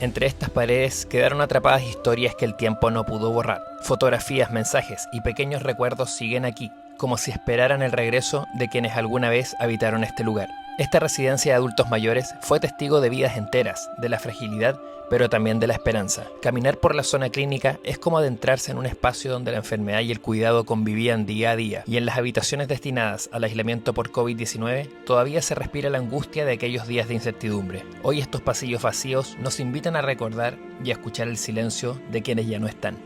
Entre estas paredes quedaron atrapadas historias que el tiempo no pudo borrar. Fotografías, mensajes y pequeños recuerdos siguen aquí, como si esperaran el regreso de quienes alguna vez habitaron este lugar. Esta residencia de adultos mayores fue testigo de vidas enteras, de la fragilidad, pero también de la esperanza. Caminar por la zona clínica es como adentrarse en un espacio donde la enfermedad y el cuidado convivían día a día, y en las habitaciones destinadas al aislamiento por COVID-19 todavía se respira la angustia de aquellos días de incertidumbre. Hoy estos pasillos vacíos nos invitan a recordar y a escuchar el silencio de quienes ya no están.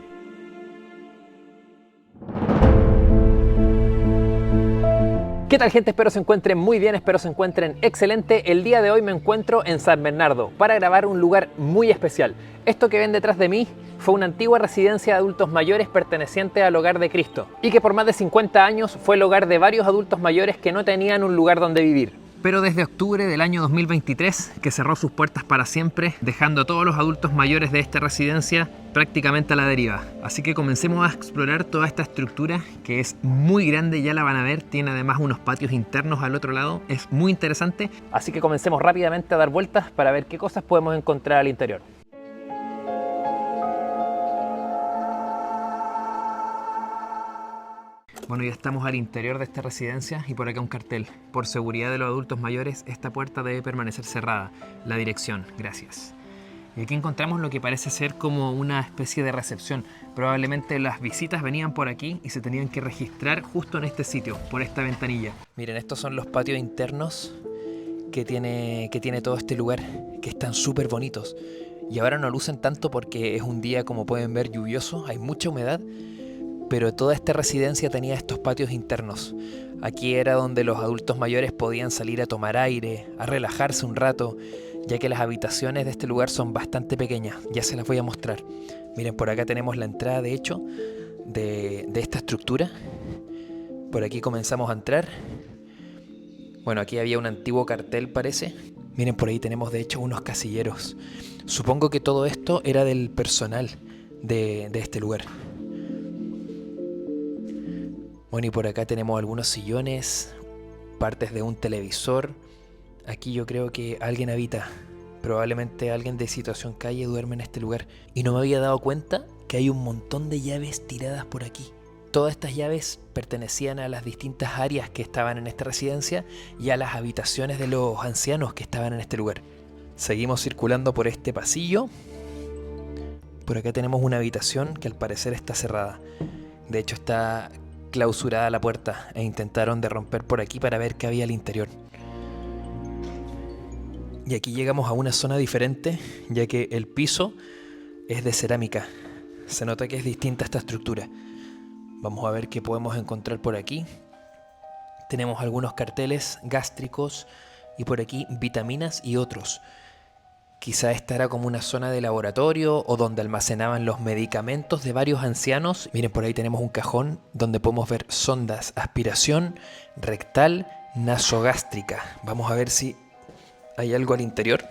¿Qué tal, gente? Espero se encuentren muy bien, espero se encuentren excelente. El día de hoy me encuentro en San Bernardo para grabar un lugar muy especial. Esto que ven detrás de mí fue una antigua residencia de adultos mayores perteneciente al Hogar de Cristo y que por más de 50 años fue el hogar de varios adultos mayores que no tenían un lugar donde vivir. Pero desde octubre del año 2023, que cerró sus puertas para siempre, dejando a todos los adultos mayores de esta residencia prácticamente a la deriva. Así que comencemos a explorar toda esta estructura, que es muy grande, ya la van a ver, tiene además unos patios internos al otro lado, es muy interesante. Así que comencemos rápidamente a dar vueltas para ver qué cosas podemos encontrar al interior. Bueno, ya estamos al interior de esta residencia y por acá un cartel. Por seguridad de los adultos mayores, esta puerta debe permanecer cerrada. La dirección, gracias. Y aquí encontramos lo que parece ser como una especie de recepción. Probablemente las visitas venían por aquí y se tenían que registrar justo en este sitio, por esta ventanilla. Miren, estos son los patios internos que tiene todo este lugar, que están súper bonitos. Y ahora no lucen tanto porque es un día, como pueden ver, lluvioso, hay mucha humedad. Pero toda esta residencia tenía estos patios internos. Aquí era donde los adultos mayores podían salir a tomar aire, a relajarse un rato, ya que las habitaciones de este lugar son bastante pequeñas. Ya se las voy a mostrar. Miren, por acá tenemos la entrada, de hecho, de esta estructura. Por aquí comenzamos a entrar. Bueno, aquí había un antiguo cartel, parece. Miren, por ahí tenemos de hecho unos casilleros. Supongo que todo esto era del personal de este lugar. Bueno, y por acá tenemos algunos sillones, partes de un televisor. Aquí yo creo que alguien habita. Probablemente alguien de situación calle duerme en este lugar. Y no me había dado cuenta que hay un montón de llaves tiradas por aquí. Todas estas llaves pertenecían a las distintas áreas que estaban en esta residencia y a las habitaciones de los ancianos que estaban en este lugar. Seguimos circulando por este pasillo. Por acá tenemos una habitación que al parecer está cerrada. De hecho está clausurada la puerta e intentaron de romper por aquí para ver qué había al interior. Y aquí llegamos a una zona diferente, ya que el piso es de cerámica. Se nota que es distinta esta estructura. Vamos a ver qué podemos encontrar por aquí. Tenemos algunos carteles gástricos y por aquí vitaminas y otros. Quizá esta era como una zona de laboratorio o donde almacenaban los medicamentos de varios ancianos. Miren, por ahí tenemos un cajón donde podemos ver sondas, aspiración rectal, nasogástrica. Vamos a ver si hay algo al interior.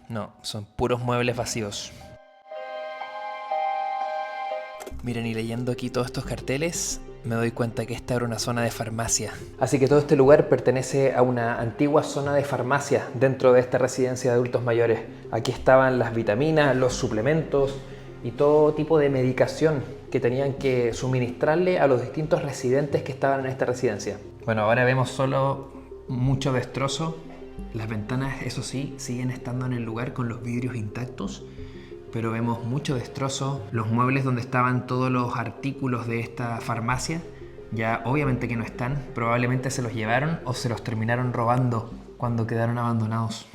No, son puros muebles vacíos. Miren, y leyendo aquí todos estos carteles, me doy cuenta que esta era una zona de farmacia. Así que todo este lugar pertenece a una antigua zona de farmacia dentro de esta residencia de adultos mayores. Aquí estaban las vitaminas, los suplementos y todo tipo de medicación que tenían que suministrarle a los distintos residentes que estaban en esta residencia. Bueno, ahora vemos solo mucho destrozo. Las ventanas, eso sí, siguen estando en el lugar con los vidrios intactos, pero vemos mucho destrozo. Los muebles donde estaban todos los artículos de esta farmacia ya obviamente que no están. Probablemente se los llevaron o se los terminaron robando cuando quedaron abandonados.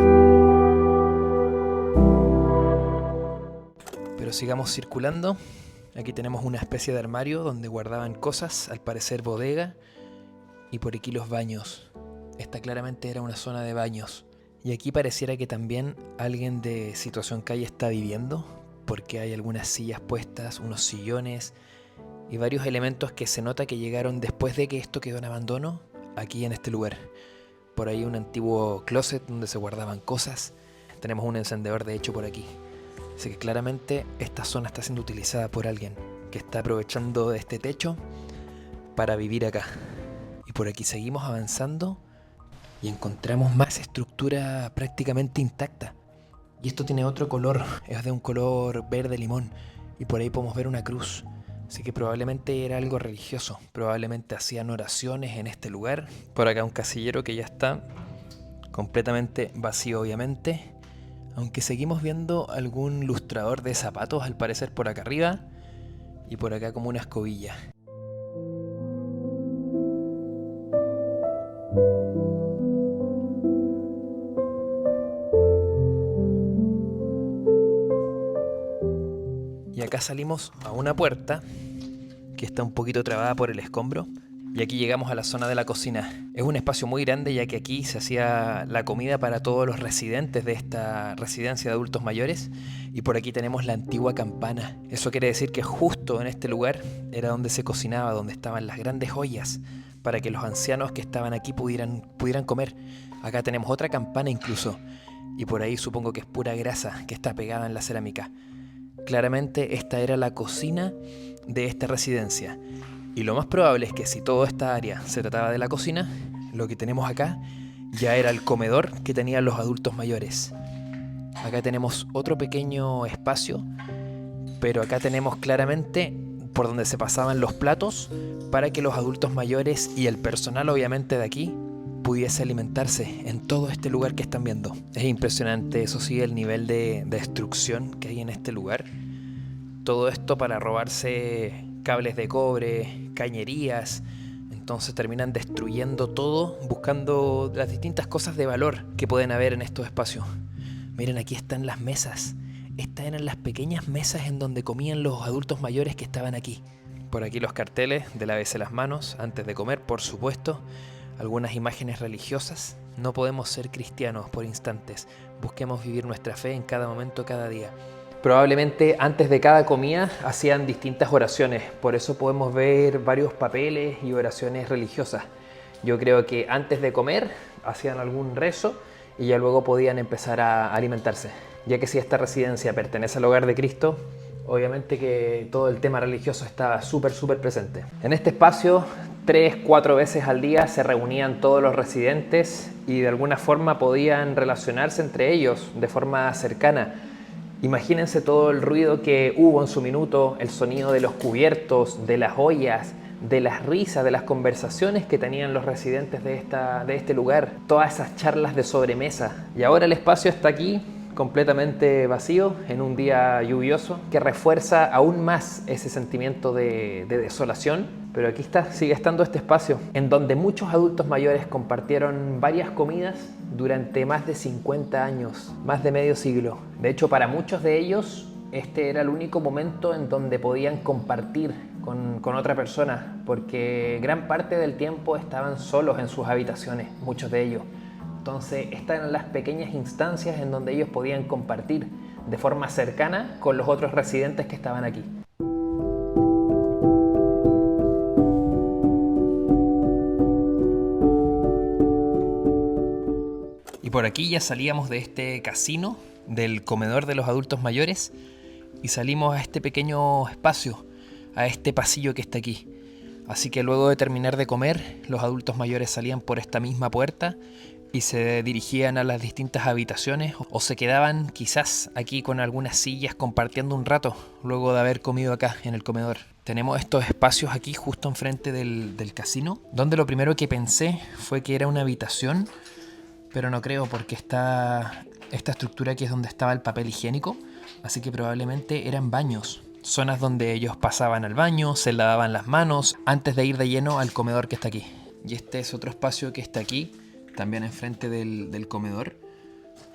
Pero sigamos circulando. Aquí tenemos una especie de armario donde guardaban cosas, al parecer bodega, y por aquí los baños. Esta claramente era una zona de baños. Y aquí pareciera que también alguien de situación calle está viviendo, porque hay algunas sillas puestas, unos sillones y varios elementos que se nota que llegaron después de que esto quedó en abandono aquí en este lugar. Por ahí un antiguo closet donde se guardaban cosas. Tenemos un encendedor de hecho por aquí. Así que claramente esta zona está siendo utilizada por alguien que está aprovechando de este techo para vivir acá. Y por aquí seguimos avanzando y encontramos más estructura prácticamente intacta. Y esto tiene otro color, es de un color verde limón. Y por ahí podemos ver una cruz. Así que probablemente era algo religioso. Probablemente hacían oraciones en este lugar. Por acá un casillero que ya está completamente vacío, obviamente. Aunque seguimos viendo algún lustrador de zapatos, al parecer por acá arriba. Y por acá como una escobilla. Y acá salimos a una puerta que está un poquito trabada por el escombro. Y aquí llegamos a la zona de la cocina. Es un espacio muy grande, ya que aquí se hacía la comida para todos los residentes de esta residencia de adultos mayores. Y por aquí tenemos la antigua campana. Eso quiere decir que justo en este lugar era donde se cocinaba, donde estaban las grandes ollas, para que los ancianos que estaban aquí pudieran comer. Acá tenemos otra campana incluso. Y por ahí supongo que es pura grasa que está pegada en la cerámica. Claramente esta era la cocina de esta residencia. Y lo más probable es que si toda esta área se trataba de la cocina, lo que tenemos acá ya era el comedor que tenían los adultos mayores. Acá tenemos otro pequeño espacio, pero acá tenemos claramente por donde se pasaban los platos para que los adultos mayores y el personal obviamente de aquí pudiese alimentarse en todo este lugar que están viendo. Es impresionante, eso sí, el nivel de destrucción que hay en este lugar. Todo esto para robarse cables de cobre, cañerías. Entonces terminan destruyendo todo, buscando las distintas cosas de valor que pueden haber en estos espacios. Miren, aquí están las mesas. Estas eran las pequeñas mesas en donde comían los adultos mayores que estaban aquí. Por aquí los carteles de lávese las manos antes de comer, por supuesto. Algunas imágenes religiosas. No podemos ser cristianos por instantes. Busquemos vivir nuestra fe en cada momento, cada día. Probablemente antes de cada comida hacían distintas oraciones, por eso podemos ver varios papeles y oraciones religiosas. Yo creo que antes de comer hacían algún rezo y ya luego podían empezar a alimentarse. Ya que si esta residencia pertenece al hogar de Cristo, obviamente que todo el tema religioso estaba súper presente. En este espacio 3-4 veces al día se reunían todos los residentes y de alguna forma podían relacionarse entre ellos de forma cercana. Imagínense todo el ruido que hubo en su minuto, el sonido de los cubiertos, de las ollas, de las risas, de las conversaciones que tenían los residentes de este lugar, todas esas charlas de sobremesa. Y ahora el espacio está aquí completamente vacío en un día lluvioso que refuerza aún más ese sentimiento de desolación. Pero aquí sigue estando este espacio en donde muchos adultos mayores compartieron varias comidas durante más de 50 años, más de medio siglo. De hecho, para muchos de ellos este era el único momento en donde podían compartir con otra persona, porque gran parte del tiempo estaban solos en sus habitaciones, muchos de ellos. Entonces, estas eran las pequeñas instancias en donde ellos podían compartir de forma cercana con los otros residentes que estaban aquí. Y por aquí ya salíamos de este casino, del comedor de los adultos mayores, y salimos a este pequeño espacio, a este pasillo que está aquí. Así que luego de terminar de comer, los adultos mayores salían por esta misma puerta y se dirigían a las distintas habitaciones o se quedaban quizás aquí con algunas sillas compartiendo un rato luego de haber comido acá en el comedor. Tenemos estos espacios aquí justo enfrente del casino, donde lo primero que pensé fue que era una habitación, pero no creo porque está esta estructura aquí es donde estaba el papel higiénico, así que probablemente eran baños. Zonas donde ellos pasaban al baño, se lavaban las manos antes de ir de lleno al comedor que está aquí. Y este es otro espacio que está aquí, también enfrente del comedor,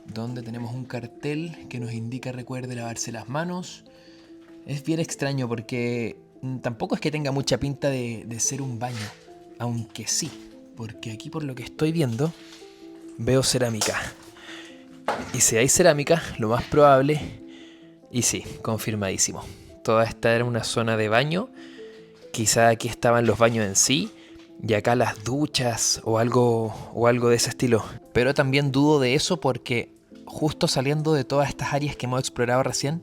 donde tenemos un cartel que nos indica recuerde lavarse las manos. Es bien extraño porque tampoco es que tenga mucha pinta de ser un baño, aunque sí, porque aquí por lo que estoy viendo veo cerámica. Y si hay cerámica, lo más probable, y sí, confirmadísimo. Toda esta era una zona de baño, quizá aquí estaban los baños en sí, y acá las duchas o algo de ese estilo. Pero también dudo de eso porque justo saliendo de todas estas áreas que hemos explorado recién,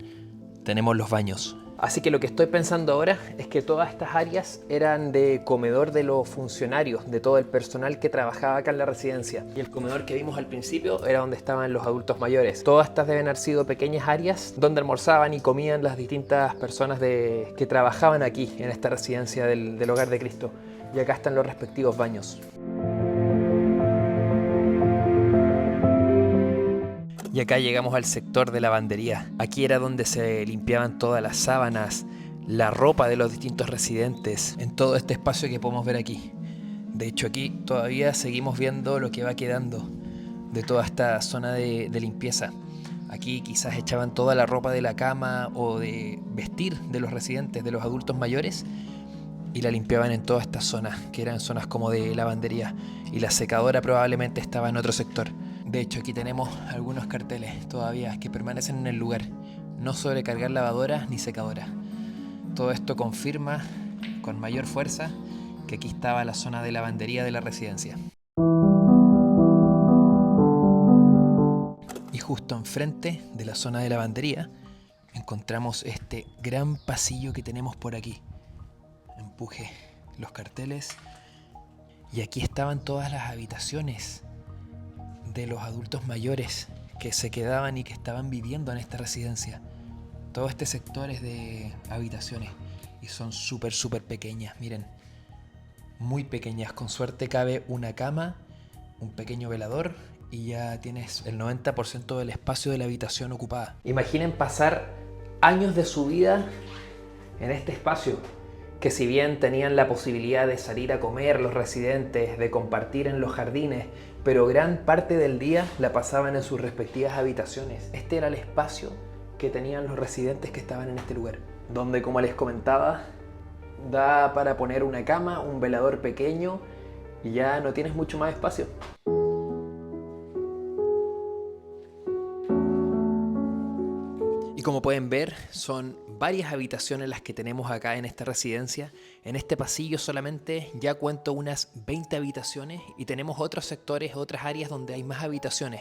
tenemos los baños. Así que lo que estoy pensando ahora es que todas estas áreas eran de comedor de los funcionarios, de todo el personal que trabajaba acá en la residencia. Y el comedor que vimos al principio era donde estaban los adultos mayores. Todas estas deben haber sido pequeñas áreas donde almorzaban y comían las distintas personas que trabajaban aquí, en esta residencia del Hogar de Cristo. Y acá están los respectivos baños. Y acá llegamos al sector de lavandería. Aquí era donde se limpiaban todas las sábanas, la ropa de los distintos residentes, en todo este espacio que podemos ver aquí. De hecho, aquí todavía seguimos viendo lo que va quedando de toda esta zona de limpieza. Aquí quizás echaban toda la ropa de la cama o de vestir de los residentes, de los adultos mayores, y la limpiaban en todas estas zonas, que eran zonas como de lavandería. Y la secadora probablemente estaba en otro sector. De hecho, aquí tenemos algunos carteles todavía que permanecen en el lugar. No sobrecargar lavadoras ni secadoras. Todo esto confirma con mayor fuerza que aquí estaba la zona de lavandería de la residencia. Y justo enfrente de la zona de lavandería encontramos este gran pasillo que tenemos por aquí. Empuje los carteles y aquí estaban todas las habitaciones de los adultos mayores que se quedaban y que estaban viviendo en esta residencia. Todo este sector es de habitaciones y son súper pequeñas, miren, muy pequeñas. Con suerte cabe una cama, un pequeño velador y ya tienes el 90% del espacio de la habitación ocupada. Imaginen pasar años de su vida en este espacio, que si bien tenían la posibilidad de salir a comer los residentes, de compartir en los jardines, pero gran parte del día la pasaban en sus respectivas habitaciones. Este era el espacio que tenían los residentes que estaban en este lugar, donde, como les comentaba, da para poner una cama, un velador pequeño y ya no tienes mucho más espacio. Y como pueden ver, son varias habitaciones las que tenemos acá en esta residencia. En este pasillo solamente ya cuento unas 20 habitaciones y tenemos otros sectores, otras áreas donde hay más habitaciones,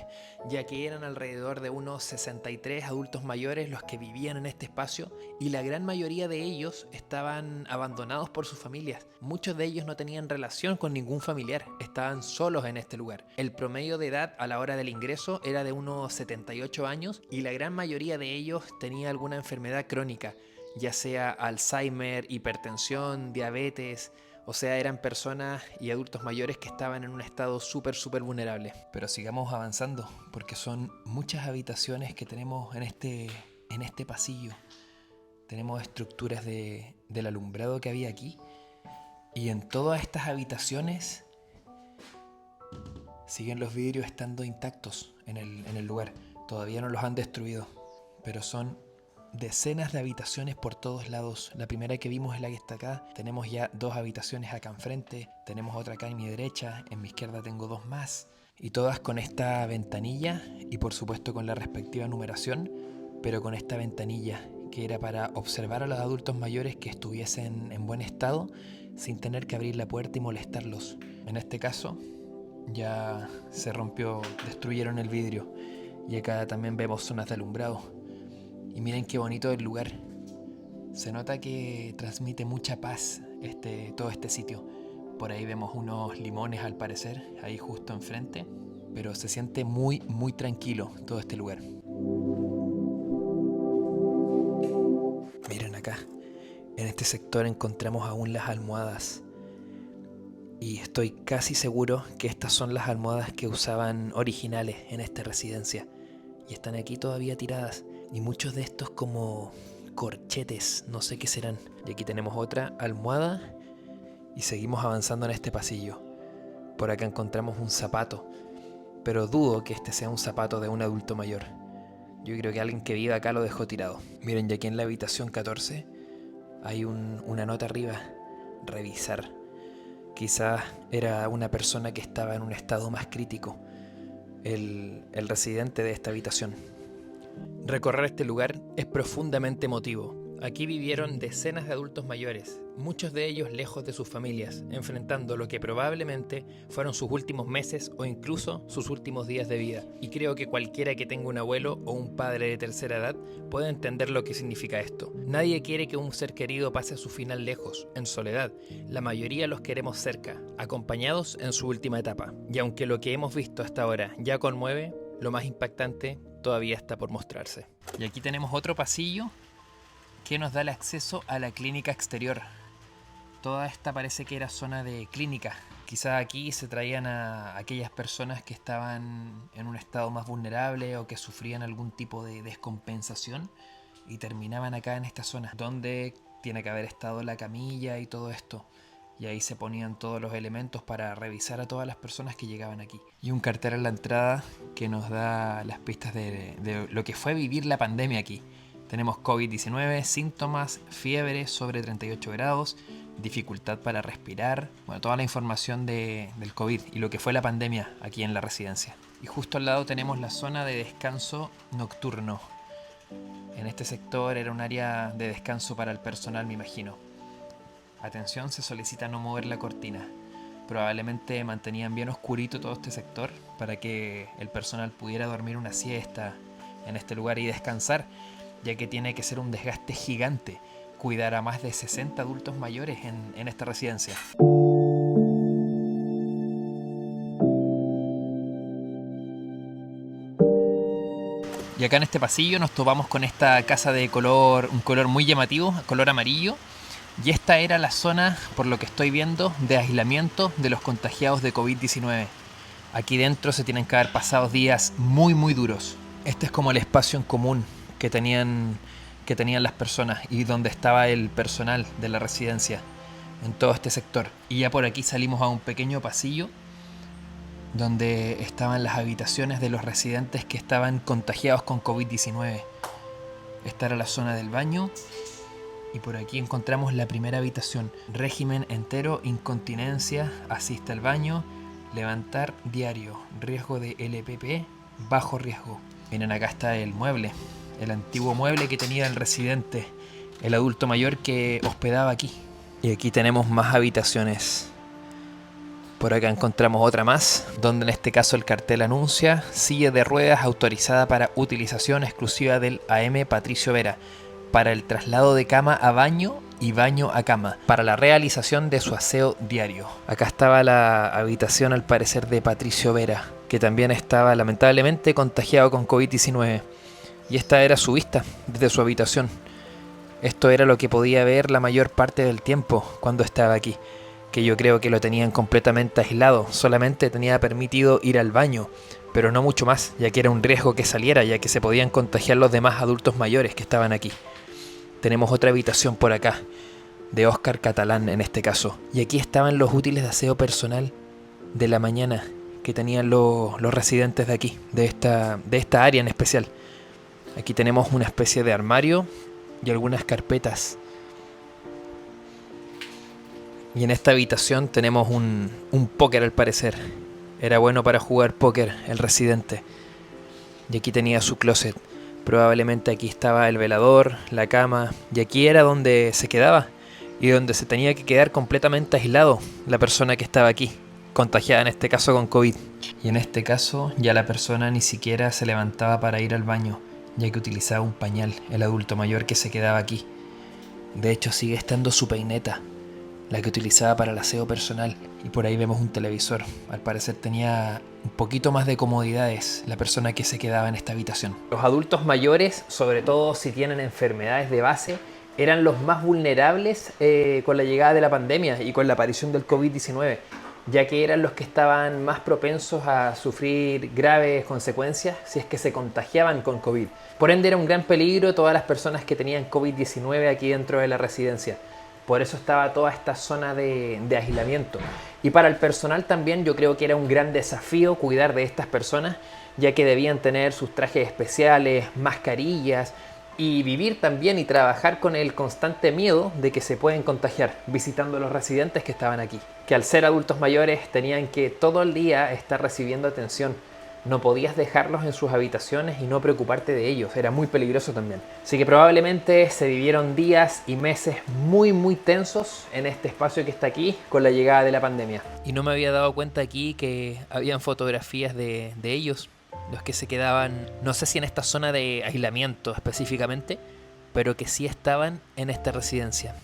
ya que eran alrededor de unos 63 adultos mayores los que vivían en este espacio y la gran mayoría de ellos estaban abandonados por sus familias. Muchos de ellos no tenían relación con ningún familiar, estaban solos en este lugar. El promedio de edad a la hora del ingreso era de unos 78 años y la gran mayoría de ellos tenía alguna enfermedad crónica, ya sea Alzheimer, hipertensión, diabetes, o sea, eran personas y adultos mayores que estaban en un estado súper vulnerable. Pero sigamos avanzando, porque son muchas habitaciones que tenemos en este pasillo. Tenemos estructuras del alumbrado que había aquí, y en todas estas habitaciones siguen los vidrios estando intactos en el lugar. Todavía no los han destruido, pero son decenas de habitaciones por todos lados. La primera que vimos es la que está acá. Tenemos ya 2 habitaciones acá enfrente, tenemos otra acá en mi derecha, en mi izquierda tengo 2 más, y todas con esta ventanilla y por supuesto con la respectiva numeración, pero con esta ventanilla que era para observar a los adultos mayores que estuviesen en buen estado sin tener que abrir la puerta y molestarlos. En este caso ya se rompió, destruyeron el vidrio, y acá también vemos zonas de alumbrado. Y miren qué bonito el lugar. Se nota que transmite mucha paz todo este sitio. Por ahí vemos unos limones al parecer, ahí justo enfrente. Pero se siente muy tranquilo todo este lugar. Miren acá. En este sector encontramos aún las almohadas. Y estoy casi seguro que estas son las almohadas que usaban originales en esta residencia. Y están aquí todavía tiradas. Y muchos de estos como corchetes, no sé qué serán. Y aquí tenemos otra almohada y seguimos avanzando en este pasillo. Por acá encontramos un zapato, pero dudo que este sea un zapato de un adulto mayor. Yo creo que alguien que vive acá lo dejó tirado. Miren, y aquí en la habitación 14 hay una nota arriba, revisar. Quizás era una persona que estaba en un estado más crítico, el residente de esta habitación. Recorrer este lugar es profundamente emotivo. Aquí vivieron decenas de adultos mayores, muchos de ellos lejos de sus familias, enfrentando lo que probablemente fueron sus últimos meses o incluso sus últimos días de vida. Y creo que cualquiera que tenga un abuelo o un padre de tercera edad puede entender lo que significa esto. Nadie quiere que un ser querido pase su final lejos, en soledad. La mayoría los queremos cerca, acompañados en su última etapa. Y aunque lo que hemos visto hasta ahora ya conmueve, lo más impactante todavía está por mostrarse. Y aquí tenemos otro pasillo que nos da el acceso a la clínica exterior. Toda esta parece que era zona de clínica. Quizá aquí se traían a aquellas personas que estaban en un estado más vulnerable o que sufrían algún tipo de descompensación y terminaban acá en esta zona, donde tiene que haber estado la camilla y todo esto. Y ahí se ponían todos los elementos para revisar a todas las personas que llegaban aquí. Y un cartel en la entrada que nos da las pistas de lo que fue vivir la pandemia aquí. Tenemos COVID-19, síntomas, fiebre sobre 38 grados, dificultad para respirar, bueno, toda la información del COVID y lo que fue la pandemia aquí en la residencia. Y justo al lado tenemos la zona de descanso nocturno. En este sector era un área de descanso para el personal, me imagino. Atención, se solicita no mover la cortina. Probablemente mantenían bien oscurito todo este sector para que el personal pudiera dormir una siesta en este lugar y descansar, ya que tiene que ser un desgaste gigante cuidar a más de 60 adultos mayores en esta residencia. Y acá en este pasillo nos topamos con esta casa de un color muy llamativo, color amarillo. Y esta era la zona, por lo que estoy viendo, de aislamiento de los contagiados de COVID-19. Aquí dentro se tienen que haber pasado días muy duros. Este es como el espacio en común que tenían las personas y donde estaba el personal de la residencia en todo este sector. Y ya por aquí salimos a un pequeño pasillo donde estaban las habitaciones de los residentes que estaban contagiados con COVID-19. Esta era la zona del baño y por aquí encontramos la primera habitación. Régimen entero, incontinencia, asiste al baño, levantar diario, riesgo de LPP, bajo riesgo. Miren, acá está el mueble. El antiguo mueble que tenía el residente, el adulto mayor que hospedaba aquí. Y aquí tenemos más habitaciones. Por acá encontramos otra más, donde en este caso el cartel anuncia silla de ruedas autorizada para utilización exclusiva del AM Patricio Vera, para el traslado de cama a baño y baño a cama, para la realización de su aseo diario. Acá estaba la habitación al parecer de Patricio Vera, que también estaba lamentablemente contagiado con COVID-19. Y esta era su vista desde su habitación. Esto era lo que podía ver la mayor parte del tiempo cuando estaba aquí, que yo creo que lo tenían completamente aislado. Solamente tenía permitido ir al baño, pero no mucho más, ya que era un riesgo que saliera, ya que se podían contagiar los demás adultos mayores que estaban aquí. Tenemos otra habitación por acá, de Óscar Catalán en este caso. Y aquí estaban los útiles de aseo personal de la mañana que tenían los residentes de aquí, de esta área en especial. Aquí tenemos una especie de armario y algunas carpetas. Y en esta habitación tenemos un póker al parecer. Era bueno para jugar póker el residente. Y aquí tenía su closet. Probablemente aquí estaba el velador, la cama. Y aquí era donde se quedaba. Y donde se tenía que quedar completamente aislado la persona que estaba aquí, contagiada en este caso con COVID. Y en este caso ya la persona ni siquiera se levantaba para ir al baño, ya que utilizaba un pañal, el adulto mayor que se quedaba aquí. De hecho sigue estando su peineta, la que utilizaba para el aseo personal. Y por ahí vemos un televisor. Al parecer tenía un poquito más de comodidades la persona que se quedaba en esta habitación. Los adultos mayores, sobre todo si tienen enfermedades de base, eran los más vulnerables con la llegada de la pandemia y con la aparición del COVID-19, ya que eran los que estaban más propensos a sufrir graves consecuencias si es que se contagiaban con COVID. Por ende era un gran peligro todas las personas que tenían COVID-19 aquí dentro de la residencia. Por eso estaba toda esta zona de aislamiento. Y para el personal también yo creo que era un gran desafío cuidar de estas personas, ya que debían tener sus trajes especiales, mascarillas, y vivir también y trabajar con el constante miedo de que se pueden contagiar visitando a los residentes que estaban aquí, que al ser adultos mayores tenían que todo el día estar recibiendo atención no podías dejarlos en sus habitaciones y no preocuparte de ellos, era muy peligroso también. Así que probablemente se vivieron días y meses muy tensos en este espacio que está aquí con la llegada de la pandemia. Y no me había dado cuenta aquí que habían fotografías de ellos, los que se quedaban, no sé si en esta zona de aislamiento específicamente, pero que sí estaban en esta residencia.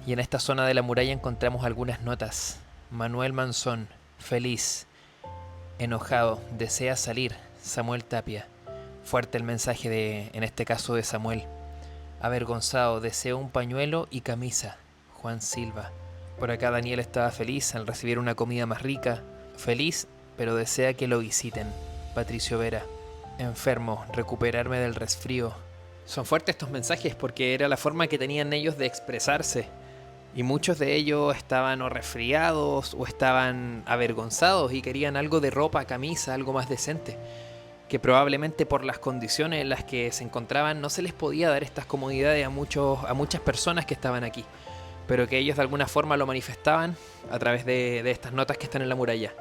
Y en esta zona de la muralla encontramos algunas notas. Manuel Manzón, feliz, enojado, desea salir. Samuel Tapia. Fuerte el mensaje en este caso de Samuel. Avergonzado, deseo un pañuelo y camisa. Juan Silva. Por acá Daniel estaba feliz al recibir una comida más rica. Feliz, pero desea que lo visiten. Patricio Vera. Enfermo, recuperarme del resfrío. Son fuertes estos mensajes porque era la forma que tenían ellos de expresarse. Y muchos de ellos estaban o resfriados o estaban avergonzados y querían algo de ropa, camisa, algo más decente. Que probablemente por las condiciones en las que se encontraban no se les podía dar estas comodidades a muchas personas que estaban aquí. Pero que ellos de alguna forma lo manifestaban a través de estas notas que están en la muralla.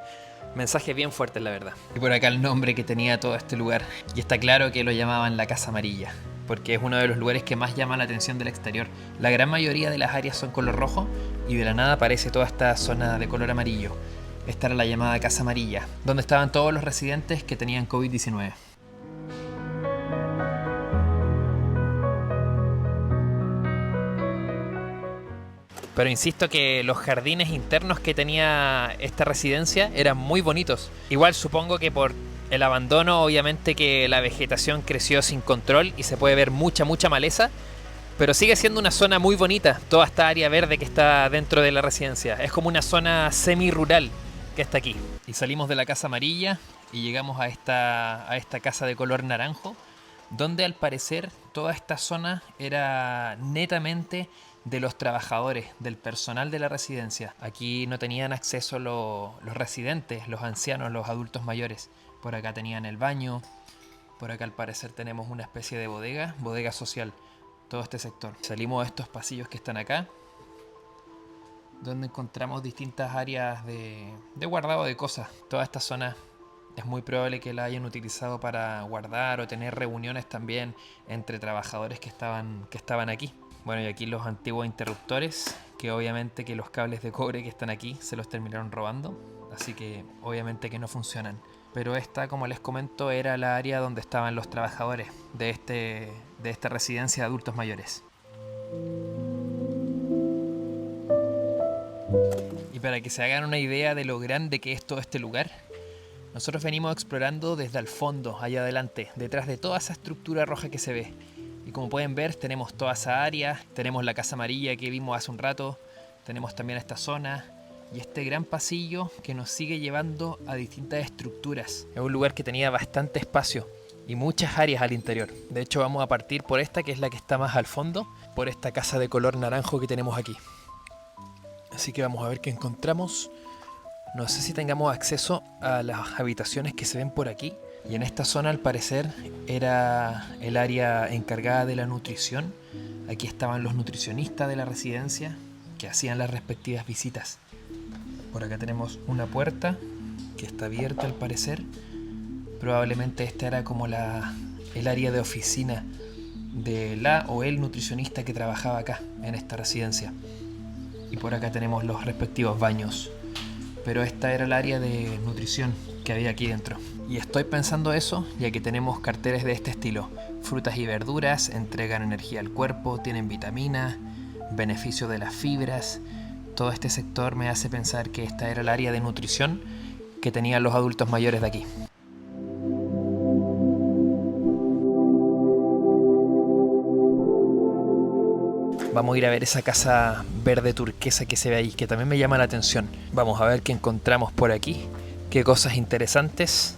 Mensajes bien fuertes, la verdad. Y por acá el nombre que tenía todo este lugar. Y está claro que lo llamaban la Casa Amarilla, porque es uno de los lugares que más llama la atención del exterior. La gran mayoría de las áreas son color rojo y de la nada aparece toda esta zona de color amarillo. Esta era la llamada Casa Amarilla, donde estaban todos los residentes que tenían COVID-19. Pero insisto que los jardines internos que tenía esta residencia eran muy bonitos. Igual supongo que por el abandono, obviamente que la vegetación creció sin control y se puede ver mucha maleza. Pero sigue siendo una zona muy bonita, toda esta área verde que está dentro de la residencia. Es como una zona semi-rural que está aquí. Y salimos de la Casa Amarilla y llegamos a esta casa de color naranjo, donde al parecer toda esta zona era netamente de los trabajadores, del personal de la residencia. Aquí no tenían acceso los residentes, los ancianos, los adultos mayores. Por acá tenían el baño, por acá al parecer tenemos una especie de bodega social, todo este sector. Salimos a estos pasillos que están acá, donde encontramos distintas áreas de guardado de cosas. Toda esta zona es muy probable que la hayan utilizado para guardar o tener reuniones también entre trabajadores que estaban aquí. Bueno, y aquí los antiguos interruptores, que obviamente que los cables de cobre que están aquí se los terminaron robando, así que obviamente que no funcionan. Pero esta, como les comento, era la área donde estaban los trabajadores de esta residencia de adultos mayores. Y para que se hagan una idea de lo grande que es todo este lugar, nosotros venimos explorando desde el fondo, allá adelante, detrás de toda esa estructura roja que se ve. Y como pueden ver, tenemos toda esa área, tenemos la Casa Amarilla que vimos hace un rato, tenemos también esta zona y este gran pasillo que nos sigue llevando a distintas estructuras. Es un lugar que tenía bastante espacio y muchas áreas al interior. De hecho, vamos a partir por esta, que es la que está más al fondo, por esta casa de color naranjo que tenemos aquí. Así que vamos a ver qué encontramos. No sé si tengamos acceso a las habitaciones que se ven por aquí. Y en esta zona al parecer era el área encargada de la nutrición. Aquí estaban los nutricionistas de la residencia que hacían las respectivas visitas. Por acá tenemos una puerta que está abierta al parecer. Probablemente esta era como el área de oficina de la o el nutricionista que trabajaba acá en esta residencia. Y por acá tenemos los respectivos baños. Pero esta era el área de nutrición que había aquí dentro. Y estoy pensando eso, ya que tenemos carteles de este estilo. Frutas y verduras, entregan energía al cuerpo, tienen vitaminas, beneficio de las fibras. Todo este sector me hace pensar que esta era el área de nutrición que tenían los adultos mayores de aquí. Vamos a ir a ver esa casa verde turquesa que se ve ahí, que también me llama la atención. Vamos a ver qué encontramos por aquí, qué cosas interesantes.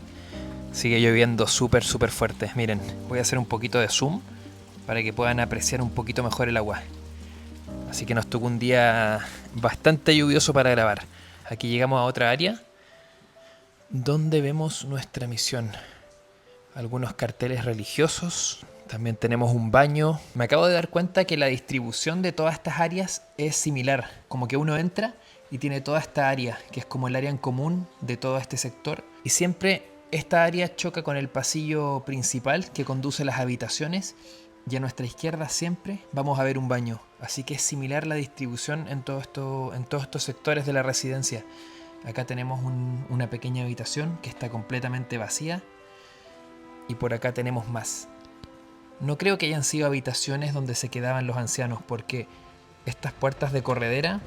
Sigue lloviendo súper fuerte. Miren, voy a hacer un poquito de zoom para que puedan apreciar un poquito mejor el agua. Así que nos tocó un día bastante lluvioso para grabar. Aquí llegamos a otra área donde vemos nuestra misión. Algunos carteles religiosos. También tenemos un baño. Me acabo de dar cuenta que la distribución de todas estas áreas es similar. Como que uno entra y tiene toda esta área, que es como el área en común de todo este sector. Y siempre esta área choca con el pasillo principal que conduce a las habitaciones, y a nuestra izquierda siempre vamos a ver un baño. Así que es similar la distribución en todos estos sectores de la residencia. Acá tenemos una pequeña habitación que está completamente vacía, y por acá tenemos más. No creo que hayan sido habitaciones donde se quedaban los ancianos, porque estas puertas de corredera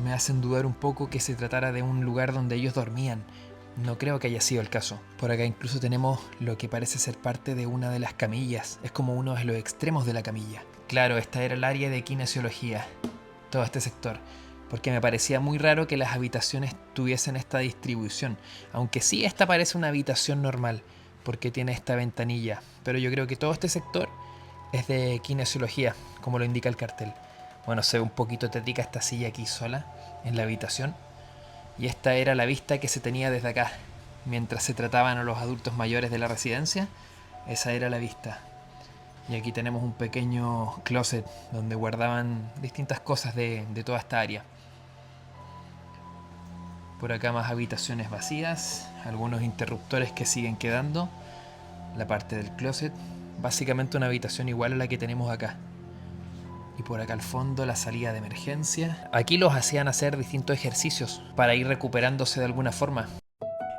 me hacen dudar un poco que se tratara de un lugar donde ellos dormían. No creo que haya sido el caso. Por acá incluso tenemos lo que parece ser parte de una de las camillas. Es como uno de los extremos de la camilla. Claro, esta era el área de kinesiología, todo este sector, porque me parecía muy raro que las habitaciones tuviesen esta distribución. Aunque sí, esta parece una habitación normal, porque tiene esta ventanilla. Pero yo creo que todo este sector es de kinesiología, como lo indica el cartel. Bueno, se ve un poquito tétrica esta silla aquí sola en la habitación. Y esta era la vista que se tenía desde acá. Mientras se trataban a los adultos mayores de la residencia, esa era la vista. Y aquí tenemos un pequeño closet donde guardaban distintas cosas de toda esta área. Por acá más habitaciones vacías, algunos interruptores que siguen quedando. La parte del closet, básicamente una habitación igual a la que tenemos acá. Y por acá al fondo la salida de emergencia. Aquí los hacían hacer distintos ejercicios para ir recuperándose de alguna forma.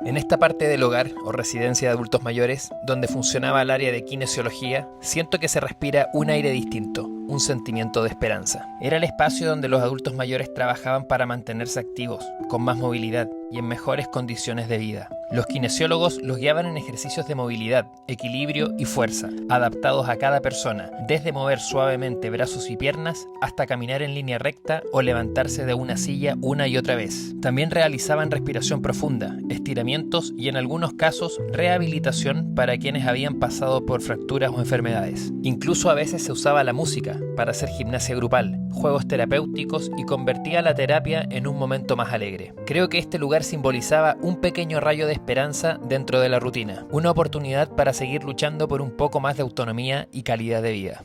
En esta parte del hogar o residencia de adultos mayores, donde funcionaba el área de kinesiología, siento que se respira un aire distinto, un sentimiento de esperanza. Era el espacio donde los adultos mayores trabajaban para mantenerse activos, con más movilidad y en mejores condiciones de vida. Los kinesiólogos los guiaban en ejercicios de movilidad, equilibrio y fuerza, adaptados a cada persona, desde mover suavemente brazos y piernas hasta caminar en línea recta o levantarse de una silla una y otra vez. También realizaban respiración profunda, estiramientos y en algunos casos rehabilitación para quienes habían pasado por fracturas o enfermedades. Incluso a veces se usaba la música para hacer gimnasia grupal, juegos terapéuticos y convertía la terapia en un momento más alegre. Creo que este lugar simbolizaba un pequeño rayo de esperanza dentro de la rutina, una oportunidad para seguir luchando por un poco más de autonomía y calidad de vida.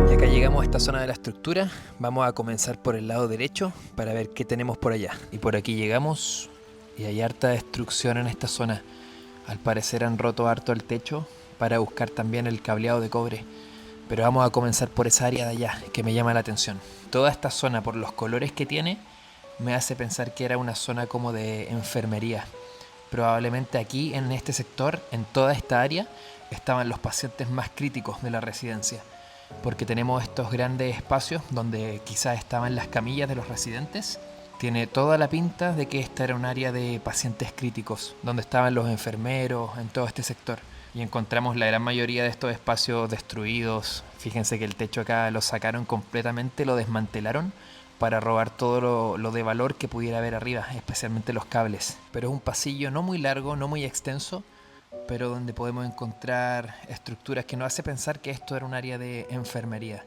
Y acá llegamos a esta zona de la estructura. Vamos a comenzar por el lado derecho para ver qué tenemos por allá. Y por aquí llegamos y hay harta destrucción en esta zona. Al parecer han roto harto el techo para buscar también el cableado de cobre. Pero vamos a comenzar por esa área de allá que me llama la atención. Toda esta zona, por los colores que tiene, me hace pensar que era una zona como de enfermería. Probablemente aquí, en este sector, en toda esta área, estaban los pacientes más críticos de la residencia, porque tenemos estos grandes espacios donde quizás estaban las camillas de los residentes. Tiene toda la pinta de que esta era un área de pacientes críticos, donde estaban los enfermeros en todo este sector. Y encontramos la gran mayoría de estos espacios destruidos. Fíjense que el techo acá lo sacaron completamente, lo desmantelaron para robar todo lo de valor que pudiera haber arriba, especialmente los cables. Pero es un pasillo no muy largo, no muy extenso, pero donde podemos encontrar estructuras que nos hace pensar que esto era un área de enfermería.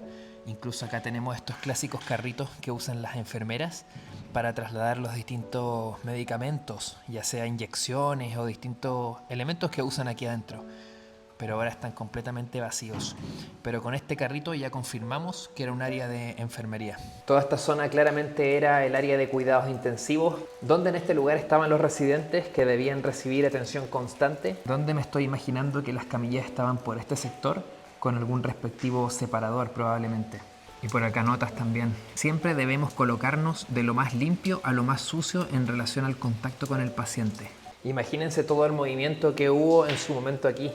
Incluso acá tenemos estos clásicos carritos que usan las enfermeras para trasladar los distintos medicamentos, ya sea inyecciones o distintos elementos que usan aquí adentro. Pero ahora están completamente vacíos. Pero con este carrito ya confirmamos que era un área de enfermería. Toda esta zona claramente era el área de cuidados intensivos, donde en este lugar estaban los residentes que debían recibir atención constante. Donde me estoy imaginando que las camillas estaban por este sector, con algún respectivo separador probablemente. Y por acá notas también. Siempre debemos colocarnos de lo más limpio a lo más sucio en relación al contacto con el paciente. Imagínense todo el movimiento que hubo en su momento aquí,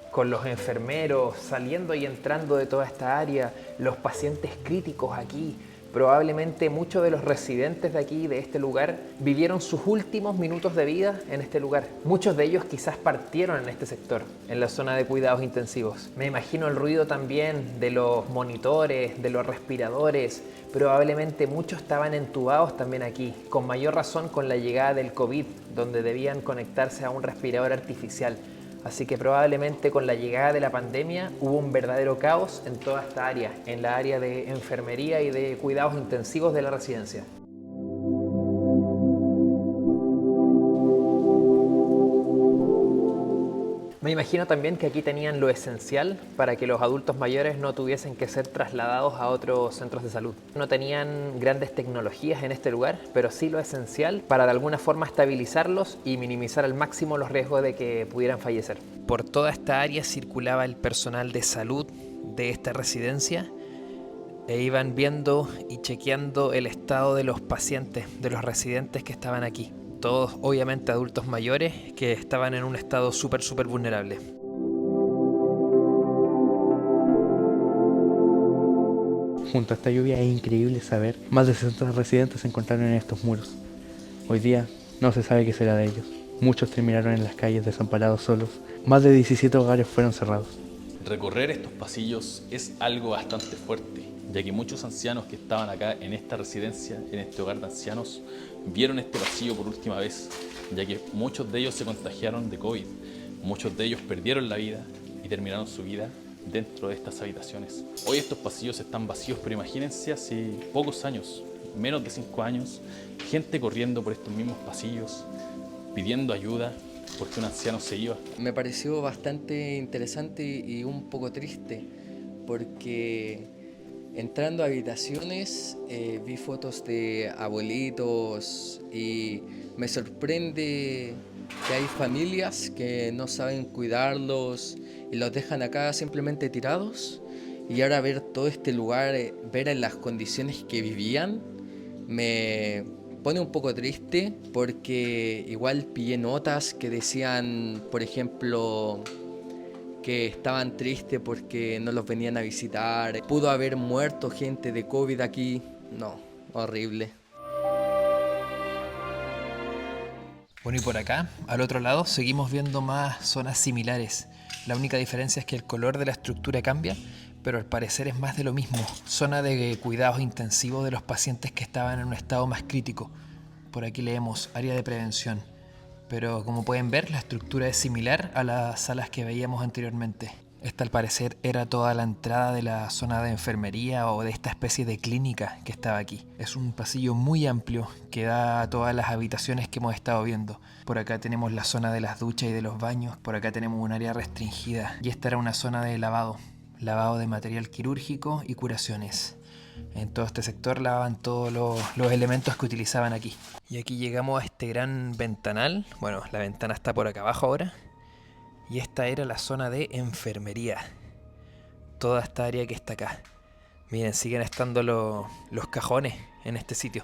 con los enfermeros saliendo y entrando de toda esta área, los pacientes críticos aquí. Probablemente muchos de los residentes de aquí, de este lugar, vivieron sus últimos minutos de vida en este lugar. Muchos de ellos quizás partieron en este sector, en la zona de cuidados intensivos. Me imagino el ruido también de los monitores, de los respiradores. Probablemente muchos estaban entubados también aquí, con mayor razón con la llegada del COVID, donde debían conectarse a un respirador artificial. Así que probablemente con la llegada de la pandemia hubo un verdadero caos en toda esta área, en la área de enfermería y de cuidados intensivos de la residencia. Me imagino también que aquí tenían lo esencial para que los adultos mayores no tuviesen que ser trasladados a otros centros de salud. No tenían grandes tecnologías en este lugar, pero sí lo esencial para de alguna forma estabilizarlos y minimizar al máximo los riesgos de que pudieran fallecer. Por toda esta área circulaba el personal de salud de esta residencia e iban viendo y chequeando el estado de los pacientes, de los residentes que estaban aquí. Todos obviamente adultos mayores que estaban en un estado súper vulnerable. Junto a esta lluvia es increíble saber más de 60 residentes se encontraron en estos muros. Hoy día no se sabe qué será de ellos. Muchos terminaron en las calles desamparados solos. Más de 17 hogares fueron cerrados. Recorrer estos pasillos es algo bastante fuerte, ya que muchos ancianos que estaban acá en esta residencia, en este hogar de ancianos, vieron este pasillo por última vez, ya que muchos de ellos se contagiaron de COVID, muchos de ellos perdieron la vida y terminaron su vida dentro de estas habitaciones. Hoy estos pasillos están vacíos, pero imagínense hace pocos años, menos de 5 años, gente corriendo por estos mismos pasillos, pidiendo ayuda, porque un anciano se iba. Me pareció bastante interesante y un poco triste, porque entrando a habitaciones vi fotos de abuelitos y me sorprende que hay familias que no saben cuidarlos y los dejan acá simplemente tirados, y ahora ver todo este lugar, ver en las condiciones que vivían, me pone un poco triste, porque igual pillé notas que decían, por ejemplo, que estaban tristes porque no los venían a visitar. Pudo haber muerto gente de COVID aquí. No, horrible. Bueno, y por acá, al otro lado, seguimos viendo más zonas similares. La única diferencia es que el color de la estructura cambia, pero al parecer es más de lo mismo. Zona de cuidados intensivos de los pacientes que estaban en un estado más crítico. Por aquí leemos área de prevención. Pero como pueden ver, la estructura es similar a las salas que veíamos anteriormente. Esta al parecer era toda la entrada de la zona de enfermería o de esta especie de clínica que estaba aquí. Es un pasillo muy amplio que da a todas las habitaciones que hemos estado viendo. Por acá tenemos la zona de las duchas y de los baños. Por acá tenemos un área restringida. Y esta era una zona de lavado. Lavado de material quirúrgico y curaciones. En todo este sector lavaban todos los elementos que utilizaban aquí. Y aquí llegamos a este gran ventanal. Bueno, la ventana está por acá abajo ahora. Y esta era la zona de enfermería. Toda esta área que está acá. Miren, siguen estando los cajones en este sitio.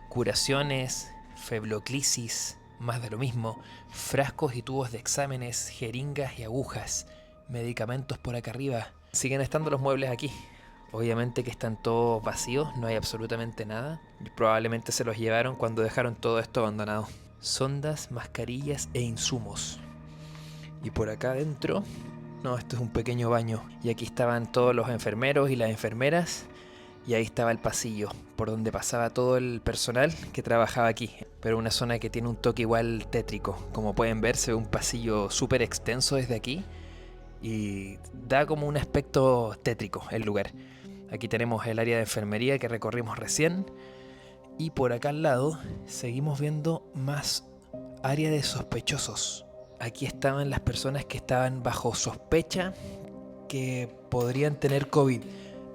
Curaciones, febloclisis, más de lo mismo. Frascos y tubos de exámenes, jeringas y agujas. Medicamentos por acá arriba. Siguen estando los muebles aquí. Obviamente que están todos vacíos, no hay absolutamente nada. Probablemente se los llevaron cuando dejaron todo esto abandonado. Sondas, mascarillas e insumos. Y por acá adentro, no, esto es un pequeño baño. Y aquí estaban todos los enfermeros y las enfermeras. Y ahí estaba el pasillo, por donde pasaba todo el personal que trabajaba aquí. Pero una zona que tiene un toque igual tétrico. Como pueden ver, se ve un pasillo súper extenso desde aquí. Y da como un aspecto tétrico el lugar. Aquí tenemos el área de enfermería que recorrimos recién. Y por acá al lado seguimos viendo más área de sospechosos. Aquí estaban las personas que estaban bajo sospecha que podrían tener COVID.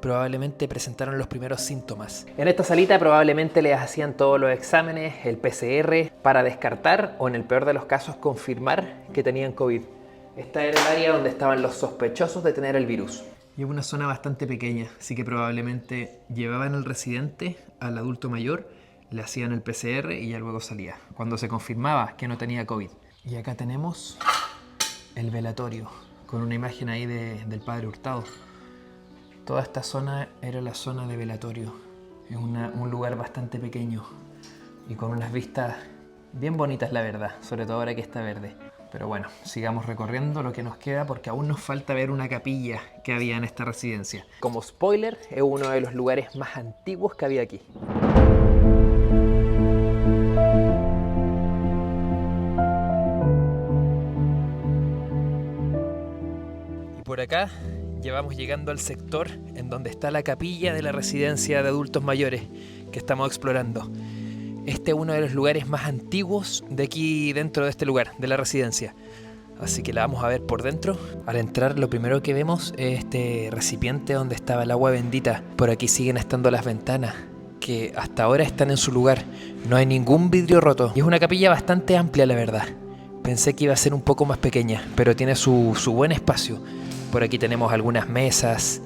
Probablemente presentaron los primeros síntomas. En esta salita probablemente les hacían todos los exámenes, el PCR, para descartar o en el peor de los casos confirmar que tenían COVID. Esta era el área donde estaban los sospechosos de tener el virus. Y es una zona bastante pequeña, así que probablemente llevaban al residente, al adulto mayor, le hacían el PCR y ya luego salía, cuando se confirmaba que no tenía COVID. Y acá tenemos el velatorio, con una imagen ahí del padre Hurtado. Toda esta zona era la zona de velatorio. Es un lugar bastante pequeño y con unas vistas bien bonitas, la verdad, sobre todo ahora que está verde. Pero bueno, sigamos recorriendo lo que nos queda porque aún nos falta ver una capilla que había en esta residencia. Como spoiler, es uno de los lugares más antiguos que había aquí. Y por acá ya vamos llegando al sector en donde está la capilla de la residencia de adultos mayores que estamos explorando. Este es uno de los lugares más antiguos de aquí dentro de este lugar, de la residencia. así que la vamos a ver por dentro. Al entrar, lo primero que vemos es este recipiente donde estaba el agua bendita. Por aquí siguen estando las ventanas, que hasta ahora están en su lugar. No hay ningún vidrio roto y es una capilla bastante amplia, la verdad. Pensé que iba a ser un poco más pequeña, pero tiene su buen espacio. Por aquí tenemos algunas mesas,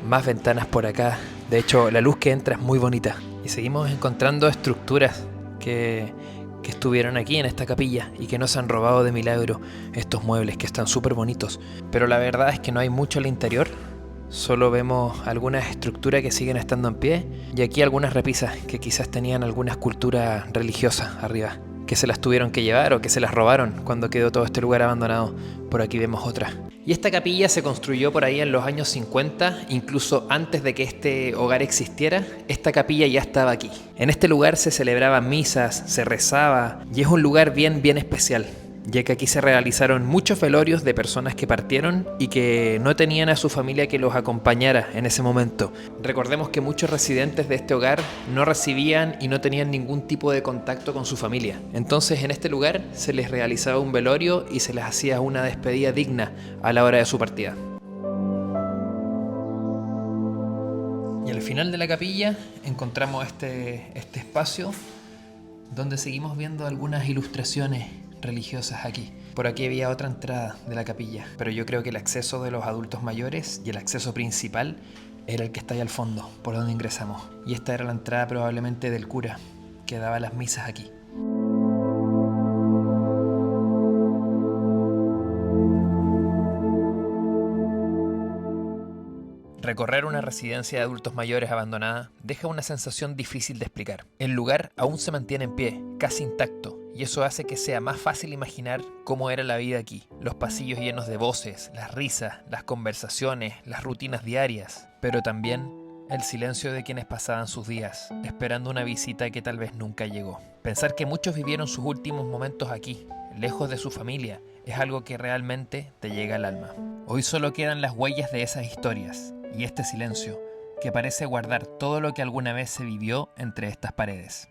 más ventanas por acá. De hecho, la luz que entra es muy bonita. Y seguimos encontrando estructuras que estuvieron aquí en esta capilla y que nos han robado de milagro estos muebles que están súper bonitos. Pero la verdad es que no hay mucho al interior. Solo vemos algunas estructuras que siguen estando en pie y aquí algunas repisas que quizás tenían alguna escultura religiosa arriba, que se las tuvieron que llevar o que se las robaron cuando quedó todo este lugar abandonado. Por aquí vemos otra. Y esta capilla se construyó por ahí en los años 50, incluso antes de que este hogar existiera, esta capilla ya estaba aquí. En este lugar se celebraban misas, se rezaba y es un lugar bien especial, ya que aquí se realizaron muchos velorios de personas que partieron y que no tenían a su familia que los acompañara en ese momento. Recordemos que muchos residentes de este hogar no recibían y no tenían ningún tipo de contacto con su familia. Entonces en este lugar se les realizaba un velorio y se les hacía una despedida digna a la hora de su partida. Y al final de la capilla encontramos este espacio donde seguimos viendo algunas ilustraciones religiosas aquí. Por aquí había otra entrada de la capilla, pero yo creo que el acceso de los adultos mayores y el acceso principal era el que está ahí al fondo, por donde ingresamos. Y esta era la entrada probablemente del cura, que daba las misas aquí. Recorrer una residencia de adultos mayores abandonada deja una sensación difícil de explicar. El lugar aún se mantiene en pie, casi intacto, y eso hace que sea más fácil imaginar cómo era la vida aquí. Los pasillos llenos de voces, las risas, las conversaciones, las rutinas diarias, pero también el silencio de quienes pasaban sus días, esperando una visita que tal vez nunca llegó. Pensar que muchos vivieron sus últimos momentos aquí, lejos de su familia, es algo que realmente te llega al alma. Hoy solo quedan las huellas de esas historias y este silencio que parece guardar todo lo que alguna vez se vivió entre estas paredes.